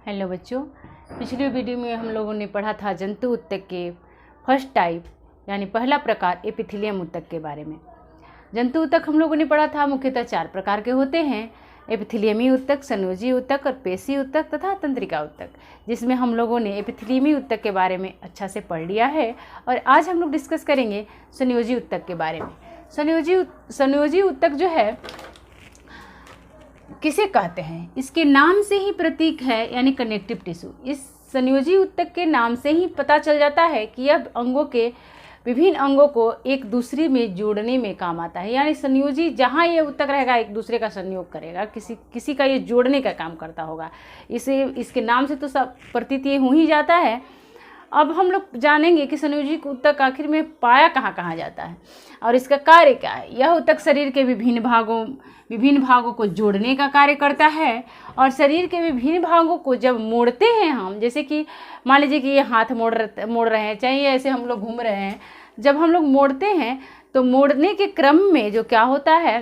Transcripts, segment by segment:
Hello बच्चों, पिछले video में हम लोगों ने पढ़ा था जंतु ऊतक के फर्स्ट टाइप यानी पहला प्रकार एपिथेलियम ऊतक के बारे में। जंतु ऊतक हम लोगों ने पढ़ा था मुख्यतः 4 प्रकार के होते हैं: एपिथेलियमी ऊतक, संयोजी ऊतक और पेशी ऊतक तथा तंत्रिका ऊतक, जिसमें हम लोगों ने एपिथेलियमी ऊतक के बारे में अच्छा से पढ़ लिया है। और आज हम लोग डिस्कस करेंगे संयोजी ऊतक के बारे में। संयोजी ऊतक जो है किसे कहते हैं, इसके नाम से ही प्रतीक है यानी कनेक्टिव टिश्यू। इस संयोजी ऊतक के नाम से ही पता चल जाता है कि यह अंगों के विभिन्न अंगों को एक दूसरे में जोड़ने में काम आता है। यानी संयोजी जहाँ ये ऊतक रहेगा एक दूसरे का संयोग करेगा, किसी का ये जोड़ने का काम करता होगा। इसके नाम से तो सब प्रतीत ये हो ही जाता है। अब हम लोग जानेंगे कि संयोजी ऊतक आखिर में पाया कहाँ जाता है और इसका कार्य क्या है। यह ऊतक शरीर के विभिन्न भागों को जोड़ने का कार्य करता है और शरीर के विभिन्न भागों को जब मोड़ते हैं हम, जैसे कि मान लीजिए कि ये हाथ मोड़ रहे हैं, चाहे ऐसे हम लोग घूम रहे हैं, जब हम लोग मोड़ते हैं तो मोड़ने के क्रम में जो क्या होता है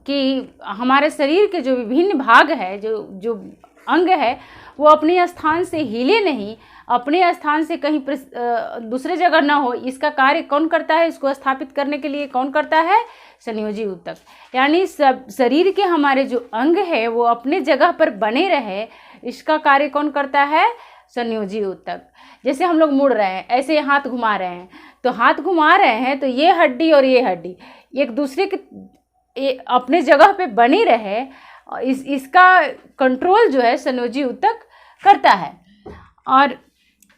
कि हमारे शरीर के जो विभिन्न भाग है, जो अंग है, वो अपने स्थान से हिले नहीं, अपने स्थान से कहीं दूसरे जगह ना हो। इसका कार्य कौन करता है? इसको स्थापित करने के लिए कौन करता है? संयोजी ऊतक। यानी सब शरीर के हमारे जो अंग है वो अपने जगह पर बने रहे, इसका कार्य कौन करता है? संयोजी ऊतक। जैसे हम लोग मुड़ रहे हैं, ऐसे हाथ घुमा रहे हैं, तो हाथ घुमा रहे हैं तो ये हड्डी और ये हड्डी एक दूसरे के अपने जगह पे बनी रहे, इसका कंट्रोल जो है संयोजी ऊतक करता है। और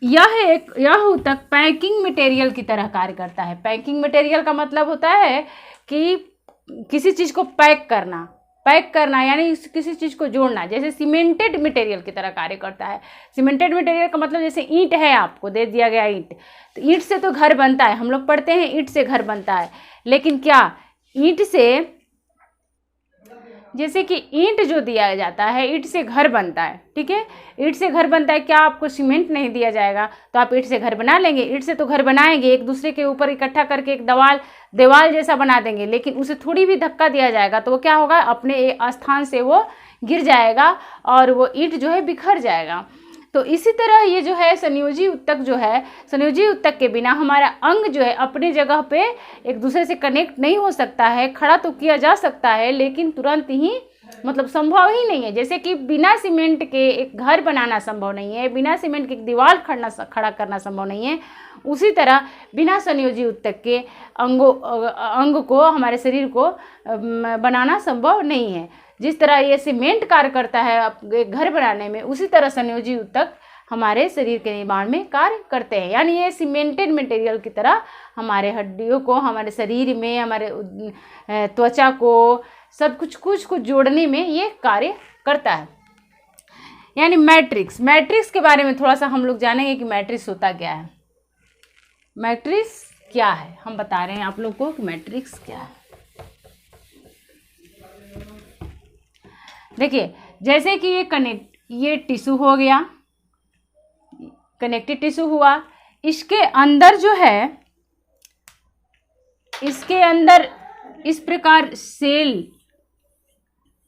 यह ऊतक पैकिंग मटेरियल की तरह कार्य करता है। पैकिंग मटेरियल का मतलब होता है कि किसी चीज़ को पैक करना यानी किसी चीज़ को जोड़ना। जैसे सीमेंटेड मटेरियल की तरह कार्य करता है। सीमेंटेड मटेरियल का मतलब जैसे ईंट है, आपको दे दिया गया ईंट, तो ईंट से तो घर बनता है, हम लोग पढ़ते हैं ईंट से घर बनता है। लेकिन क्या ईंट से, जैसे कि ईंट जो दिया जाता है, ईंट से घर बनता है, ठीक है, ईंट से घर बनता है। क्या आपको सीमेंट नहीं दिया जाएगा तो आप ईंट से घर बना लेंगे? ईंट से तो घर बनाएंगे, एक दूसरे के ऊपर इकट्ठा करके एक दीवार जैसा बना देंगे, लेकिन उसे थोड़ी भी धक्का दिया जाएगा तो वो क्या होगा, अपने स्थान से वो गिर जाएगा और वो ईंट जो है बिखर जाएगा। तो इसी तरह ये जो है संयोजी ऊतक जो है, संयोजी ऊतक के बिना हमारा अंग जो है अपने जगह पे एक दूसरे से कनेक्ट नहीं हो सकता है। खड़ा तो किया जा सकता है लेकिन तुरंत ही मतलब संभव ही नहीं है। जैसे कि बिना सीमेंट के एक घर बनाना संभव नहीं है, बिना सीमेंट के एक दीवार खड़ा करना संभव नहीं है, उसी तरह बिना संयोजी ऊतक के अंग को, हमारे शरीर को बनाना संभव नहीं है। जिस तरह ये सीमेंट कार्य करता है एक घर बनाने में, उसी तरह संयोजी ऊतक हमारे शरीर के निर्माण में कार्य करते हैं। यानी ये सीमेंटेड मटेरियल की तरह हमारे हड्डियों को, हमारे शरीर में, हमारे त्वचा को, सब कुछ जोड़ने में ये कार्य करता है। यानी मैट्रिक्स के बारे में थोड़ा सा हम लोग जानेंगे कि मैट्रिक्स होता क्या है। मैट्रिक्स क्या है हम बता रहे हैं आप लोग को कि मैट्रिक्स क्या है। देखिए, जैसे कि ये टिश्यू हो गया, कनेक्टिव टिश्यू हुआ, इसके अंदर जो है, इसके अंदर इस प्रकार सेल,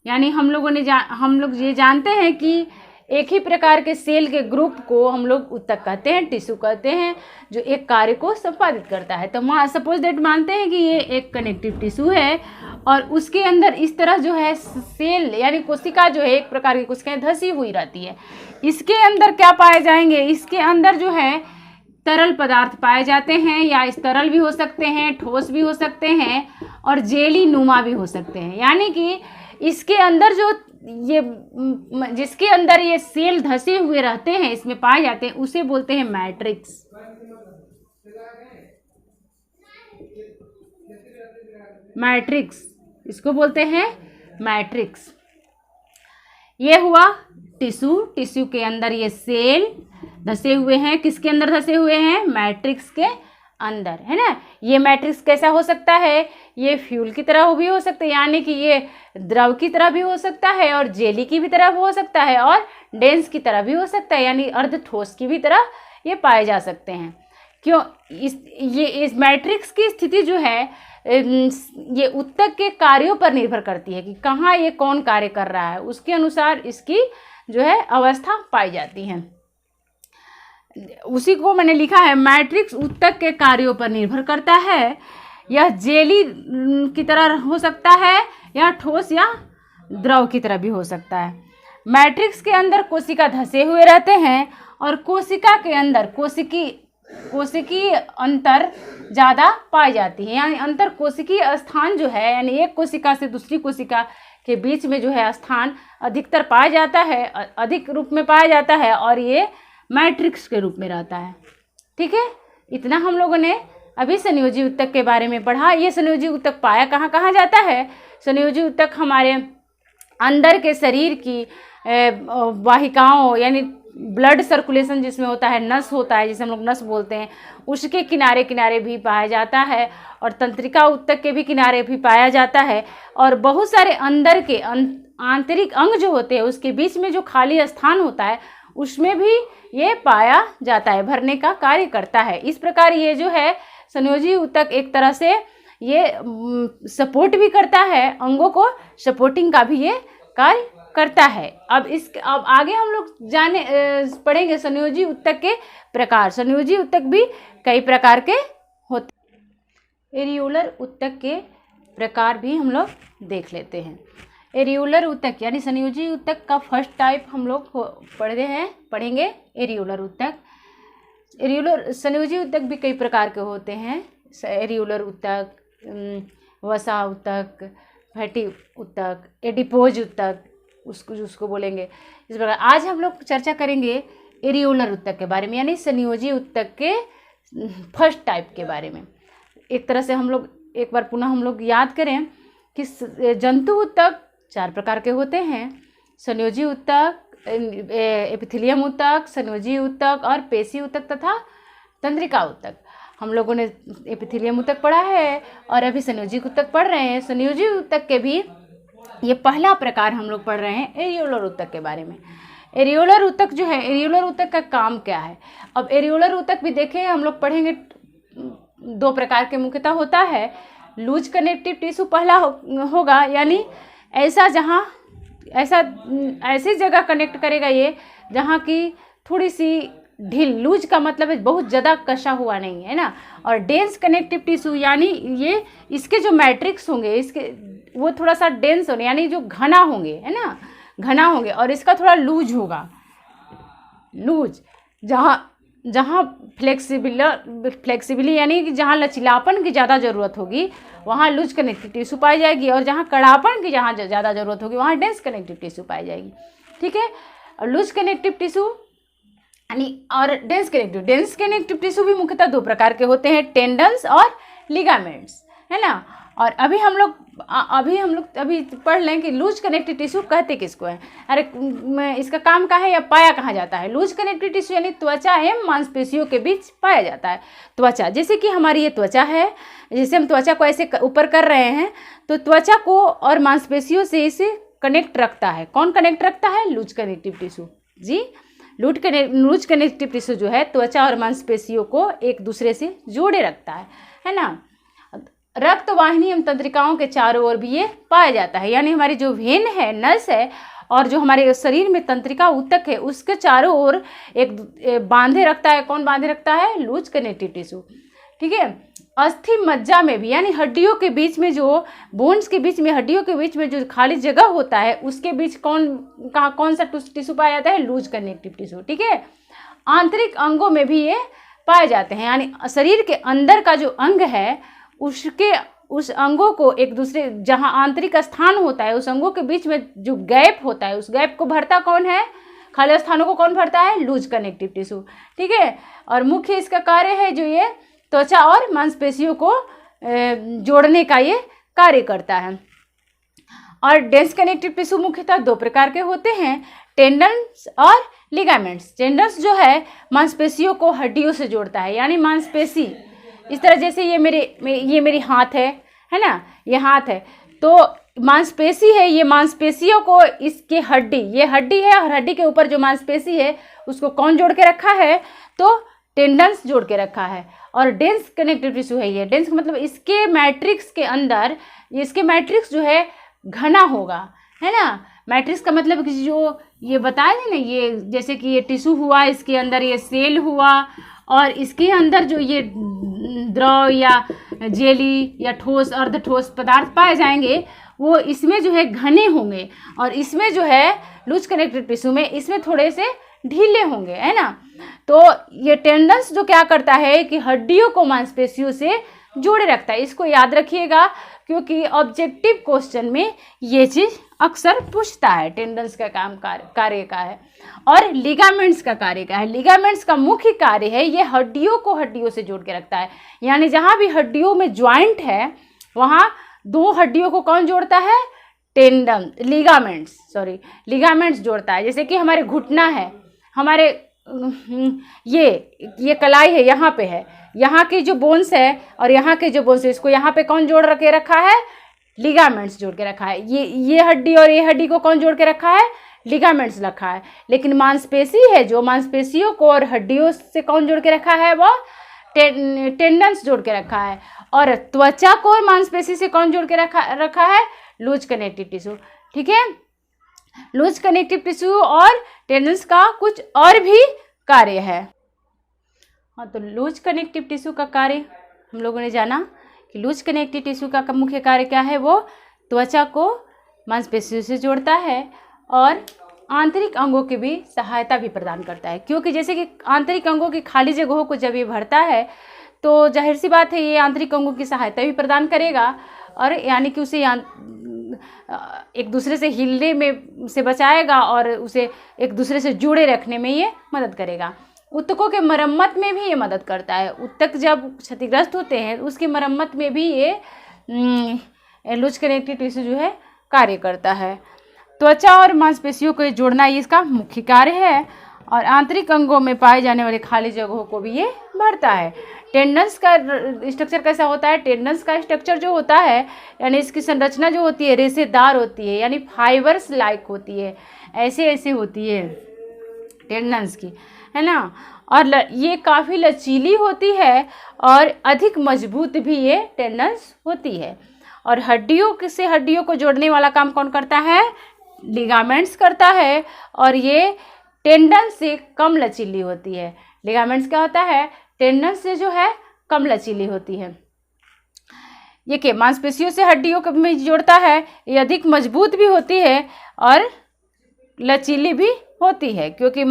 यानी हम लोग ये जानते हैं कि एक ही प्रकार के सेल के ग्रुप को हम लोग ऊतक कहते हैं, टिश्यू कहते हैं, जो एक कार्य को संपादित करता है। तो सपोज दैट मानते हैं कि ये एक कनेक्टिव टिश्यू है और उसके अंदर इस तरह जो है सेल यानी कोशिका जो है, एक प्रकार की कोशिकाएं धसी हुई रहती है। इसके अंदर क्या पाए जाएंगे? इसके अंदर जो है तरल पदार्थ पाए जाते हैं, या इस तरल भी हो सकते हैं, ठोस भी हो सकते हैं और जेली नुमा भी हो सकते हैं। यानी कि इसके अंदर जिसके अंदर ये सेल धसे हुए रहते हैं, इसमें पाए जाते हैं, उसे बोलते हैं मैट्रिक्स। इसको बोलते हैं मैट्रिक्स। ये हुआ टिश्यू के अंदर ये सेल धसे हुए हैं। किसके अंदर धसे हुए हैं? मैट्रिक्स के अंदर, है ना। ये मैट्रिक्स कैसा हो सकता है? ये फ्यूल की तरह भी हो सकता है, यानी कि ये द्रव की तरह भी हो सकता है और जेली की भी तरह भी हो सकता है और डेंस की तरह भी हो सकता है, यानी अर्ध ठोस की भी तरह ये पाए जा सकते हैं। क्यों? इस मैट्रिक्स की स्थिति जो है ये ऊतक के कार्यों पर निर्भर करती है कि कहाँ ये कौन कार्य कर रहा है, उसके अनुसार इसकी जो है अवस्था पाई जाती है। उसी को मैंने लिखा है, मैट्रिक्स ऊतक के कार्यों पर निर्भर करता है। यह जेली की तरह हो सकता है या ठोस या द्रव की तरह भी हो सकता है। मैट्रिक्स के अंदर कोशिका धंसे हुए रहते हैं और कोशिका के अंदर कोशिकीय अंतर ज़्यादा पाई जाती है, यानी अंतर कोशिकीय स्थान जो है, यानी एक कोशिका से दूसरी कोशिका के बीच में जो है स्थान अधिकतर पाया जाता है, अधिक रूप में पाया जाता है और ये मैट्रिक्स के रूप में रहता है। ठीक है, इतना हम लोगों ने अभी संयोजी ऊतक के बारे में पढ़ा। ये संयोजी ऊतक पाया कहाँ कहाँ जाता है? संयोजी ऊतक हमारे अंदर के शरीर की वाहिकाओं यानी ब्लड सर्कुलेशन जिसमें होता है, नस होता है जिसे हम लोग नस बोलते हैं, उसके किनारे किनारे भी पाया जाता है और तंत्रिका ऊतक के भी किनारे भी पाया जाता है। और बहुत सारे अंदर के आंतरिक अंग जो होते हैं उसके बीच में जो खाली स्थान होता है उसमें भी ये पाया जाता है, भरने का कार्य करता है। इस प्रकार ये जो है संयोजी ऊतक एक तरह से ये सपोर्ट भी करता है, अंगों को सपोर्टिंग का भी ये कार्य करता है। अब आगे हम लोग पढ़ेंगे संयोजी ऊतक के प्रकार। संयोजी ऊतक भी कई प्रकार के होते। एरियोलर ऊतक के प्रकार भी हम लोग देख लेते हैं। एरियोलर ऊतक यानी संयोजी ऊतक का फर्स्ट टाइप हम लोग पढ़ेंगे एरियोलर ऊतक। संयोजी ऊतक भी कई प्रकार के होते हैं। एरियोलर ऊतक, वसा ऊतक, फैटी ऊतक, एडिपोज ऊतक उसको बोलेंगे। इस प्रकार आज हम लोग चर्चा करेंगे एरियोलर ऊतक के बारे में, यानी संयोजी ऊतक के फर्स्ट टाइप के बारे में। एक तरह से हम लोग एक बार पुनः हम लोग याद करें कि जंतु ऊतक 4 प्रकार के होते हैं। संयोजी ऊतक, एपिथेलियम ऊतक, संयोजी ऊतक और पेशी ऊतक तथा तंत्रिका ऊतक। हम लोगों ने एपिथेलियम ऊतक पढ़ा है और अभी संयोजी ऊतक पढ़ रहे हैं। संयोजी ऊतक के भी ये पहला प्रकार हम लोग पढ़ रहे हैं एरियोलर ऊतक के बारे में। एरियोलर ऊतक जो है, एरियोलर ऊतक का काम क्या है? अब एरियोलर ऊतक भी देखें हम लोग पढ़ेंगे, 2 प्रकार के मुख्यतः होता है। लूज कनेक्टिव टिश्यू पहला होगा, यानी ऐसी जगह कनेक्ट करेगा ये जहाँ की थोड़ी सी ढील, लूज का मतलब है बहुत ज़्यादा कसा हुआ नहीं है ना। और डेंस कनेक्टिव टिश्यू यानी ये इसके जो मैट्रिक्स होंगे इसके वो थोड़ा सा डेंस होने यानी जो घना होंगे, है ना, घना होंगे और इसका थोड़ा लूज होगा। लूज जहाँ फ्लेक्सिबिली यानी कि जहाँ लचीलापन की ज़्यादा ज़रूरत होगी वहाँ लूज कनेक्टिव टिश्यू पाई जाएगी और जहाँ कड़ापन की जहाँ ज़्यादा ज़रूरत होगी वहाँ डेंस कनेक्टिव टिश्यू पाई जाएगी। ठीक है, और लूज कनेक्टिव टिश्यू यानी और डेंस कनेक्टिव टिश्यू भी मुख्यतः 2 प्रकार के होते हैं, टेंडन्स और लिगामेंट्स, है ना। और अभी हम लोग पढ़ लें कि लूज कनेक्टिव टिश्यू कहते किसको है। अरे इसका काम क्या है या पाया कहाँ जाता है? लूज कनेक्टिव टिश्यू यानी त्वचा एवं मांसपेशियों के बीच पाया जाता है। त्वचा, जैसे कि हमारी ये त्वचा है, जैसे हम त्वचा को ऐसे ऊपर कर रहे हैं तो त्वचा को और मांसपेशियों से इसे कनेक्ट रखता है। कौन कनेक्ट रखता है? लूज कनेक्टिव टिश्यू जी। लूज कनेक्टिव टिश्यू जो है त्वचा और मांसपेशियों को एक दूसरे से जोड़े रखता है ना। रक्त वाहिनी एवं तंत्रिकाओं के चारों ओर भी ये पाया जाता है, यानी हमारी जो वेन है, नस है और जो हमारे शरीर में तंत्रिका ऊतक है उसके चारों ओर एक बांधे रखता है। कौन बांधे रखता है? Loose connective tissue. ठीक है, अस्थि मज्जा में भी यानी हड्डियों के बीच में जो बोन्स के बीच में हड्डियों के बीच में जो खाली जगह होता है उसके बीच कौन सा टिश्यू पाया जाता है? Loose connective tissue. ठीक है, आंतरिक अंगों में भी ये पाए जाते हैं, यानी शरीर के अंदर का जो अंग है उस अंगों को एक दूसरे जहाँ आंतरिक स्थान होता है उस अंगों के बीच में जो गैप होता है उस गैप को भरता कौन है? खाली स्थानों को कौन भरता है? Loose connective tissue. ठीक है, और मुख्य इसका कार्य है जो ये त्वचा और मांसपेशियों को जोड़ने का ये कार्य करता है। और डेंस कनेक्टिव टिश्यू मुख्यतः 2 प्रकार के होते हैं, टेंडन्स और लिगामेंट्स। टेंडन्स जो है मांसपेशियों को हड्डियों से जोड़ता है, यानी मांसपेशी इस तरह जैसे ये मेरी हाथ है ना, ये हाथ है तो मांसपेशी है, ये मांसपेशियों को इसके ये हड्डी है और हड्डी के ऊपर जो मांसपेशी है उसको कौन जोड़ के रखा है? तो टेंडन्स जोड़ के रखा है। और डेंस कनेक्टिव टिश्यू है ये। डेंस मतलब इसके मैट्रिक्स के अंदर, इसके मैट्रिक्स जो है घना होगा, है ना। मैट्रिक्स का मतलब कि जो ये बताए थे ना, ये जैसे कि ये टिश्यू हुआ, इसके अंदर ये सेल हुआ, और इसके अंदर जो ये द्रव या जेली या ठोस अर्ध ठोस पदार्थ पाए जाएंगे वो इसमें जो है घने होंगे, और इसमें जो है लूज कनेक्टिव टिश्यू में इसमें थोड़े से ढीले होंगे, है ना। तो ये टेंडन्स जो क्या करता है कि हड्डियों को मांसपेशियों से जोड़े रखता है। इसको याद रखिएगा क्योंकि ऑब्जेक्टिव क्वेश्चन में ये चीज़ अक्सर पूछता है। टेंडन्स का काम कार्य का है, और लिगामेंट्स का कार्य का है। लिगामेंट्स का मुख्य कार्य है ये हड्डियों को हड्डियों से जोड़ के रखता है, यानी जहाँ भी हड्डियों में ज्वाइंट है वहाँ दो हड्डियों को कौन जोड़ता है? लिगामेंट्स जोड़ता है। जैसे कि हमारे घुटना है, हमारे ये कलाई है, यहाँ पे है, यहाँ की जो बोन्स है और यहाँ के जो बोन्स है, इसको यहाँ पे कौन जोड़ के रखा है? लिगामेंट्स जोड़ के रखा है। ये हड्डी और ये हड्डी को कौन जोड़ के रखा है? लिगामेंट्स रखा है। लेकिन मांसपेशी है, जो मांसपेशियों को और हड्डियों से कौन जोड़ के रखा है? वो टेंडन्स जोड़ के रखा है। और त्वचा को और मांसपेशी से कौन जोड़ के रखा है? Loose connective tissue. ठीक है, लूज कनेक्टिव टिश्यू और टेंडन्स का कुछ और भी कार्य है। हाँ, तो लूज कनेक्टिव टिश्यू का कार्य हम लोगों ने जाना कि लूज कनेक्टिव टिश्यू का मुख्य कार्य क्या है? वो त्वचा को मांसपेशियों से जोड़ता है और आंतरिक अंगों की भी सहायता भी प्रदान करता है। क्योंकि जैसे कि आंतरिक अंगों की खाली जगहों को जब ये भरता है तो जाहिर सी बात है ये आंतरिक अंगों की सहायता भी प्रदान करेगा, और यानी कि उसे एक दूसरे से हिलने में से बचाएगा और उसे एक दूसरे से जुड़े रखने में ये मदद करेगा। ऊतकों के मरम्मत में भी ये मदद करता है। ऊतक जब क्षतिग्रस्त होते हैं उसकी मरम्मत में भी ये लूज कनेक्टिव टिश्यू जो है कार्य करता है। त्वचा और मांसपेशियों को जोड़ना ये इसका मुख्य कार्य है, और आंतरिक अंगों में पाए जाने वाले खाली जगहों को भी ये भरता है। टेंडन्स का स्ट्रक्चर कैसा होता है? टेंडन्स का स्ट्रक्चर जो होता है, यानी इसकी संरचना जो होती है रेशेदार होती है, यानी फाइबर्स लाइक होती है, ऐसे होती है टेंडन्स की, है ना। और ये काफ़ी लचीली होती है और अधिक मजबूत भी ये टेंडन्स होती है। और हड्डियों से हड्डियों को जोड़ने वाला काम कौन करता है? लिगामेंट्स करता है, और ये टेंडन से कम लचीली होती है। लिगामेंट्स क्या होता है? टेंडन से जो है कम लचीली होती है। ये के मांसपेशियों से हड्डियों को में जोड़ता है, ये अधिक मजबूत भी होती है और लचीली भी होती है, क्योंकि ये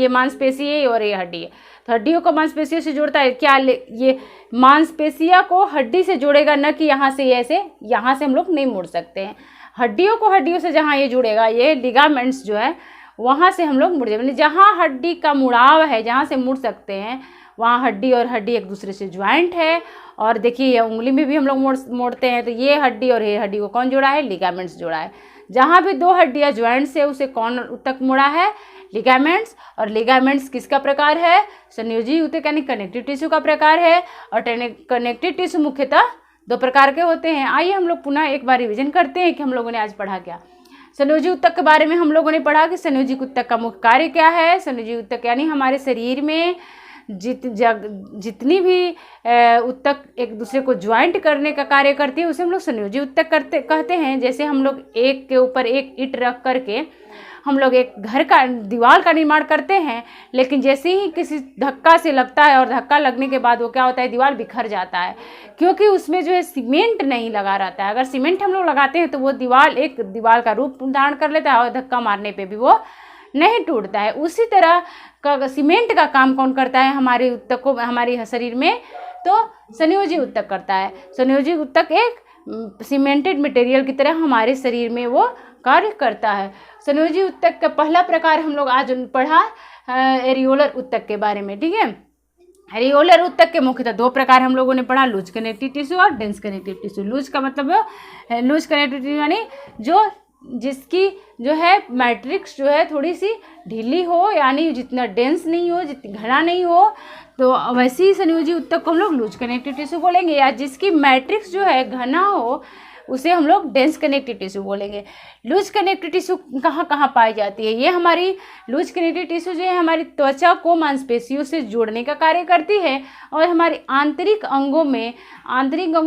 मांसपेशी है और ये हड्डी है, तो हड्डियों को मांसपेशियों से जोड़ता है। क्या ये मांसपेशिया को हड्डी से जोड़ेगा, न कि यहाँ से ऐसे, यहाँ से हम लोग नहीं मुड़ सकते हैं। हड्डियों को हड्डियों से जहाँ ये जुड़ेगा, ये लिगामेंट्स जो है वहाँ से हम लोग मुड़ जाएंगे। जहाँ हड्डी का मुड़ाव है, जहाँ से मुड़ सकते हैं, वहाँ हड्डी और हड्डी एक दूसरे से ज्वाइंट है। और देखिए ये उंगली में भी हम लोग मोड़ते हैं, तो ये हड्डी और ये हड्डी को कौन जोड़ा है? लिगामेंट्स जोड़ा है। जहाँ भी दो हड्डियाँ ज्वाइंट से उसे कौन तक मुड़ा है? लिगामेंट्स। और लिगामेंट्स किसका प्रकार है? संयोजी ऊतक यानी कनेक्टिव टिश्यू का प्रकार है। और कनेक्टिव टिश्यू मुख्यतः दो प्रकार के होते हैं। आइए हम लोग पुनः एक बार रिविजन करते हैं कि हम लोगों ने आज पढ़ा क्या। संयोजी ऊतक के बारे में हम लोगों ने पढ़ा कि संयोजी ऊतक का मुख्य कार्य क्या है। संयोजी ऊतक यानी हमारे शरीर में जितनी भी ऊतक एक दूसरे को ज्वाइंट करने का कार्य करती है उसे हम लोग संयोजी ऊतक कहते हैं। जैसे हम लोग एक के ऊपर एक ईंट रख करके हम लोग एक घर का दीवार का निर्माण करते हैं, लेकिन जैसे ही किसी धक्का से लगता है और धक्का लगने के बाद वो क्या होता है? दीवार बिखर जाता है, क्योंकि उसमें जो है सीमेंट नहीं लगा रहता है। अगर सीमेंट हम लोग लगाते हैं तो वो दीवार का रूप धारण कर लेता है और धक्का मारने पे भी वो नहीं टूटता है। उसी तरह का सीमेंट का काम कौन करता है हमारे ऊतक को, हमारे शरीर में? तो संयोजी ऊतक करता है। संयोजी ऊतक एक सीमेंटेड मटेरियल की तरह हमारे शरीर में वो कार्य करता है। संयोजी ऊतक का पहला प्रकार हम लोग आज पढ़ा एरियोलर ऊतक के बारे में। ठीक है, एरियोलर ऊतक के मुख्यतः दो प्रकार हम लोगों ने पढ़ा, लूज कनेक्टिव टिश्यू और डेंस कनेक्टिव टिश्यू। लूज का मतलब लूज कनेक्टिव टिश्यू यानी जिसकी जो है मैट्रिक्स जो है थोड़ी सी ढीली हो, यानी जितना डेंस नहीं हो, जितना घना नहीं हो, तो वैसे ही संयोजी ऊतक को हम लोग लूज कनेक्टिव टिश्यू बोलेंगे। या जिसकी मैट्रिक्स जो है घना हो, उसे हम लोग डेंस कनेक्टिव टिश्यू बोलेंगे। लूज कनेक्टिव टिश्यू कहाँ कहाँ पाई जाती है? ये हमारी लूज कनेक्टिव टिश्यू जो है हमारी त्वचा को मांसपेशियों से जोड़ने का कार्य करती है और हमारे आंतरिक अंगों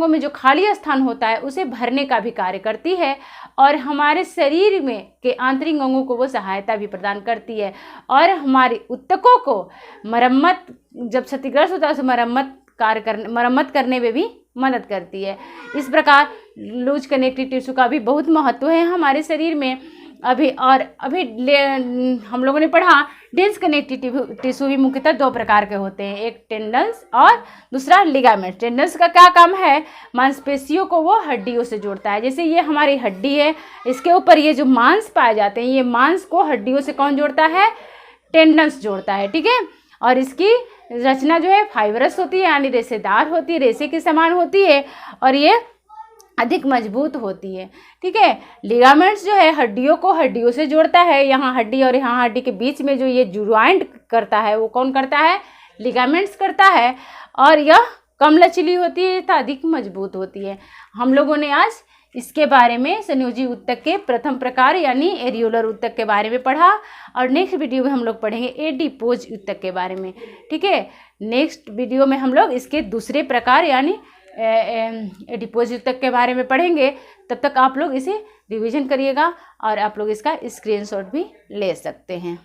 में जो खाली स्थान होता है उसे भरने का भी कार्य करती है और हमारे शरीर में के आंतरिक अंगों को वो सहायता भी प्रदान करती है और हमारे ऊतकों को मरम्मत, जब क्षतिग्रस्त होता है उसे मरम्मत करने में भी मदद करती है। इस प्रकार लूज कनेक्टिव टिश्यू का भी बहुत महत्व है हमारे शरीर में। अभी हम लोगों ने पढ़ा डेंस कनेक्टिव टिश्यू भी मुख्यतः 2 प्रकार के होते हैं, एक टेंडन्स और दूसरा लिगामेंट। टेंडन्स का क्या काम है? मांसपेशियों को वो हड्डियों से जोड़ता है। जैसे ये हमारी हड्डी है, इसके ऊपर ये जो मांस पाए जाते हैं, ये मांस को हड्डियों से कौन जोड़ता है? टेंडन्स जोड़ता है, ठीक है। और इसकी रचना जो है फाइबरस होती है, यानी रेशेदार होती है, रेशे के समान होती है और ये अधिक मजबूत होती है, ठीक है। लिगामेंट्स जो है हड्डियों को हड्डियों से जोड़ता है। यहाँ हड्डी और यहाँ हड्डी के बीच में जो ये ज्वाइंट करता है वो कौन करता है? लिगामेंट्स करता है और यह कम लचीली होती है तथा अधिक मजबूत होती है। हम लोगों ने आज इसके बारे में संयोजी ऊतक के प्रथम प्रकार यानी एरियोलर ऊतक के बारे में पढ़ा और नेक्स्ट वीडियो में हम लोग पढ़ेंगे एडिपोज ऊतक के बारे में, ठीक है। नेक्स्ट वीडियो में हम लोग इसके दूसरे प्रकार यानी एडिपोज ऊतक के बारे में पढ़ेंगे। तब तक आप लोग इसे रिवीजन करिएगा और आप लोग इसका स्क्रीनशॉट भी ले सकते हैं।